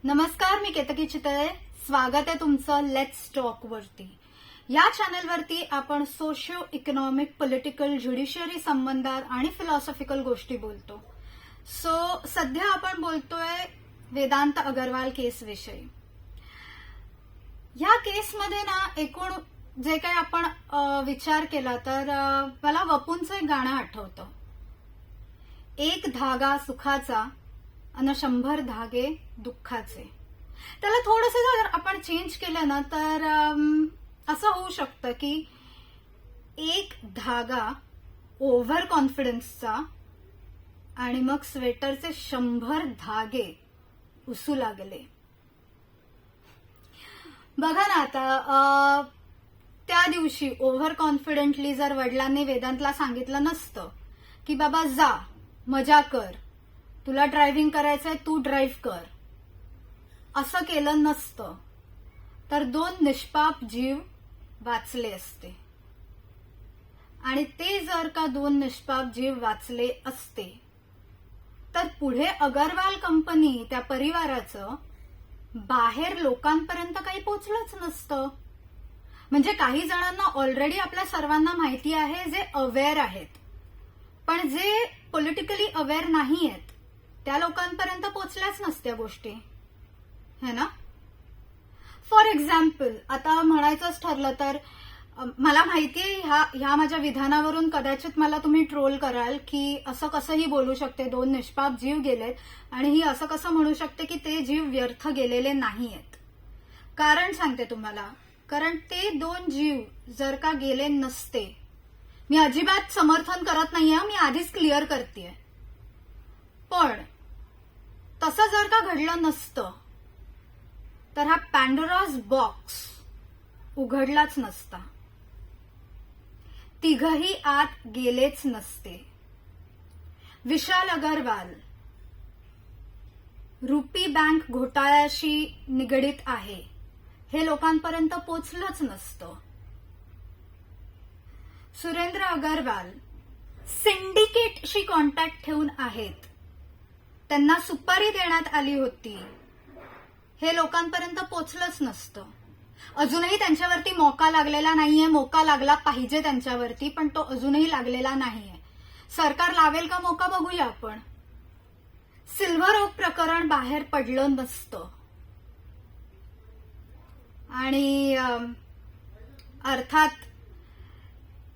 नमस्कार, मी केतकी चितळे. स्वागत आहे तुमचं लेट्स टॉक वरती. या चॅनलवरती आपण सोशिओ इकॉनॉमिक, पॉलिटिकल, ज्युडिशियरी संबंधात आणि फिलॉसॉफिकल गोष्टी बोलतो. सध्या आपण बोलतोय वेदांत अगरवाल केसविषयी. या केसमध्ये ना एकूण जे काही आपण विचार केला तर मला वपूंचं एक गाणं आठवतं. एक धागा सुखाचा आणि 100 धागे दुःखाचे. त्याला थोडंसं जर आपण चेंज केलं ना तर असं होऊ शकतं की एक धागा ओव्हर कॉन्फिडन्सचा आणि मग स्वेटरचे 100 धागे उसू लागले. बघा ना आता त्या दिवशी ओव्हर कॉन्फिडेंटली जर वडिलांनी वेदांतला सांगितलं नसतं की बाबा जा मजा कर, तुला ड्रायव्हिंग करायचंय तू ड्राईव्ह कर, असं केलं नसतं तर 2 निष्पाप जीव वाचले असते. आणि ते जर का 2 निष्पाप जीव वाचले असते तर पुढे अगरवाल कंपनी त्या परिवाराचं बाहेर लोकांपर्यंत काही पोचलंच नसतं. म्हणजे काही जणांना ऑलरेडी आपल्या सर्वांना माहिती आहे जे अवेअर आहेत, पण जे पॉलिटिकली अवेअर नाही आहेत त्या लोकांपर्यंत पोचल्याच नसत्या गोष्टी, है ना. फॉर एक्झाम्पल आता म्हणायचंच ठरलं तर मला माहितीये ह्या माझ्या विधानावरून कदाचित मला तुम्ही ट्रोल कराल की असं कसंही बोलू शकते, 2 निष्पाप जीव गेलेत आणि ही असं कसं म्हणू शकते की ते जीव व्यर्थ गेलेले नाहीयेत. कारण सांगते तुम्हाला, कारण ते 2 जीव जर का गेले नसते, मी अजिबात समर्थन करत नाहीये, मी आधीच क्लिअर करतेय, पण तसं जर का घडलं नसतं तर हा पॅन्डोराज बॉक्स उघडलाच नसता, तिघही आत गेलेच नसते. विशाल अगरवाल रुपी बँक घोटाळ्याशी निगडीत आहे हे लोकांपर्यंत पोचलंच नसतं. सुरेंद्र अगरवाल सिंडिकेटशी कॉन्टॅक्ट ठेवून आहेत, त्यांना सुपारी देण्यात आली होती, हे लोकांपर्यंत पोचलंच नसतं. अजूनही त्यांच्यावरती मोका लागलेला नाहीये. मोका लागला पाहिजे त्यांच्यावरती, पण तो अजूनही लागलेला नाहीये. सरकार लावेल का मोका बघूया आपण. सिल्व्हर ओक प्रकरण बाहेर पडलं नसतं आणि अर्थात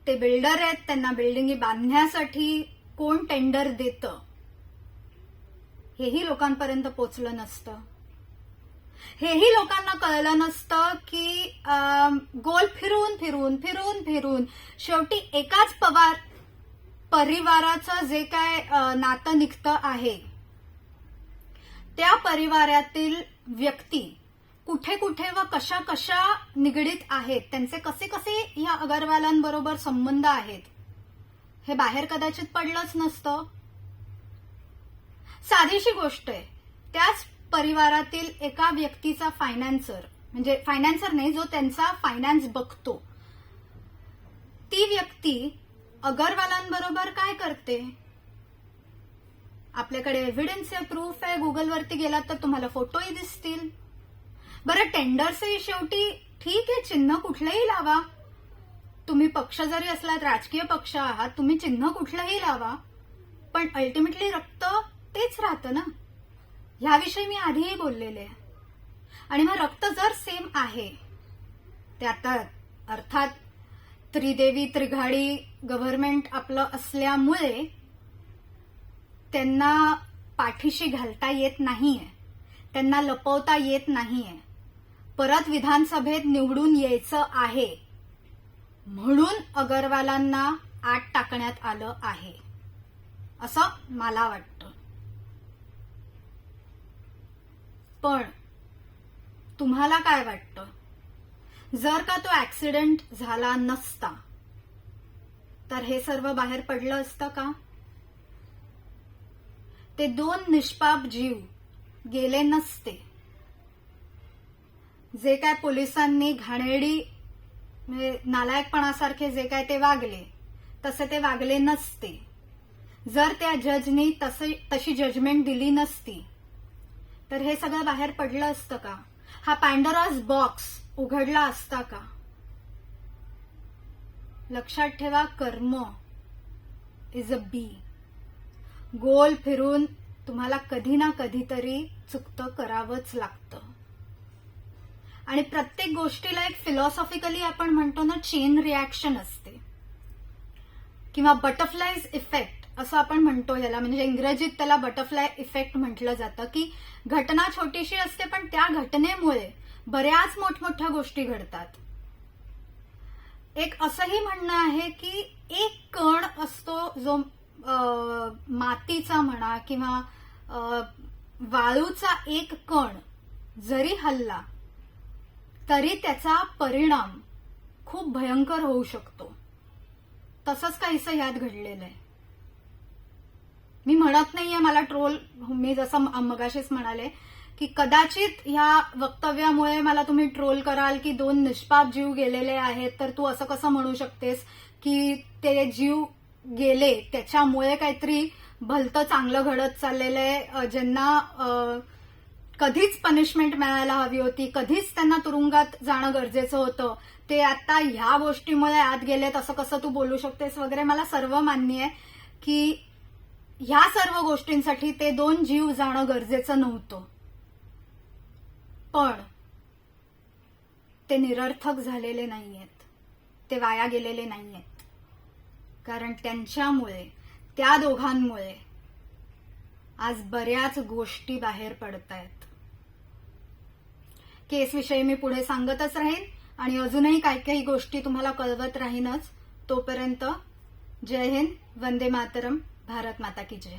ते बिल्डर आहेत, त्यांना बिल्डिंगी बांधण्यासाठी कोण टेंडर देतं हेही लोकांपर्यंत पोचलं नसतं. हेही लोकांना कळलं नसतं की गोल फिरून फिरून फिरून फिरून शेवटी एकाच पवार परिवाराचं जे काय नातं निघतं आहे, त्या परिवारातील व्यक्ती कुठे कुठे व कशा कशा निगडीत आहेत, त्यांचे कसे कसे या अगरवालांबरोबर संबंध आहेत, हे बाहेर कदाचित पडलंच नसतं. साधीशी गोष्ट आहे, त्याच परिवारातील एका व्यक्तीचा फायनान्सर, म्हणजे फायनान्सर नाही, जो त्यांचा फायनान्स बघतो, ती व्यक्ती अगरवालांबरोबर काय करते. आपल्याकडे एव्हिडन्स आहे, प्रूफ आहे, गुगलवरती गेलात तर तुम्हाला फोटोही दिसतील. बरं, टेंडर्सही शेवटी ठीक आहे, चिन्ह कुठलंही लावा, तुम्ही पक्ष जरी असलात, राजकीय पक्ष आहात, तुम्ही चिन्ह कुठलंही लावा, पण अल्टिमेटली रक्त तेच राहतं ना. ह्याविषयी मी आधीही बोललेले आहे. आणि मग रक्त जर सेम आहे, त्यात अर्थात त्रिदेवी त्रिघाडी गव्हर्नमेंट आपलं असल्यामुळे त्यांना पाठीशी घालता येत नाहीये, त्यांना लपवता येत नाहीये. परत विधानसभेत निवडून यायचं आहे म्हणून अगरवालांना आत टाकण्यात आलं आहे असं मला वाटतं. पण तुम्हाला काय वाटतं, जर का तो ऍक्सिडेंट झाला नसता तर हे सर्व बाहेर पडलं असतं का. ते 2 निष्पाप जीव गेले नसते. जे काय पोलिसांनी घाणेरडी नालायकपणासारखे जे काय ते वागले, तसे ते वागले नसते. जर त्या जजनी तशी जजमेंट दिली नसती तर हे सगळं बाहेर पडलं असतं का? हा पॅन्डोरास बॉक्स उघडला असता का? लक्षात ठेवा, कर्म इज अ बी. गोल फिरून तुम्हाला कधी ना कधीतरी चुकतं करावंच लागतं. आणि प्रत्येक गोष्टीला एक फिलॉसॉफिकली आपण म्हणतो ना, चेन रिॲक्शन असते किंवा बटरफ्लायज इफेक्ट असं आपण म्हणतो याला. म्हणजे इंग्रजीत त्याला बटरफ्लाय इफेक्ट म्हटलं जातं, की घटना छोटीशी असते पण त्या घटनेमुळे बऱ्याच मोठमोठ्या गोष्टी घडतात. एक असंही म्हणणं आहे की एक कण असतो जो मातीचा म्हणा किंवा वाळूचा एक कण जरी हलला तरी त्याचा परिणाम खूप भयंकर होऊ शकतो. तसंच काहीसं यात घडलेलं आहे. मी म्हणत नाहीये मला ट्रोल, मी जसं मगाशीच म्हणाले की कदाचित ह्या वक्तव्यामुळे मला तुम्ही ट्रोल कराल की 2 निष्पाप जीव गेलेले आहेत, तर तू असं कसं म्हणू शकतेस की ते जीव गेले त्याच्यामुळे काहीतरी भलतं चांगलं घडत चाललेलं आहे, ज्यांना कधीच पनिशमेंट मिळायला हवी होती, कधीच त्यांना तुरुंगात जाणं गरजेचं होतं, ते आता ह्या गोष्टीमुळे आत गेलेत, असं कसं तू बोलू शकतेस वगैरे. मला सर्व मान्य आहे की ह्या सर्व गोष्टींसाठी ते 2 जीव जाणं गरजेचं नव्हतं, पण ते निरर्थक झालेले नाहीयेत, ते वाया गेलेले नाहीयेत, कारण त्यांच्यामुळे, त्या दोघांमुळे आज बऱ्याच गोष्टी बाहेर पडतायत. केसविषयी मी पुढे सांगतच राहीन आणि अजूनही काही काही गोष्टी तुम्हाला कळवत राहीनच. तोपर्यंत जय हिंद, वंदे मातरम, भारत माता की जय.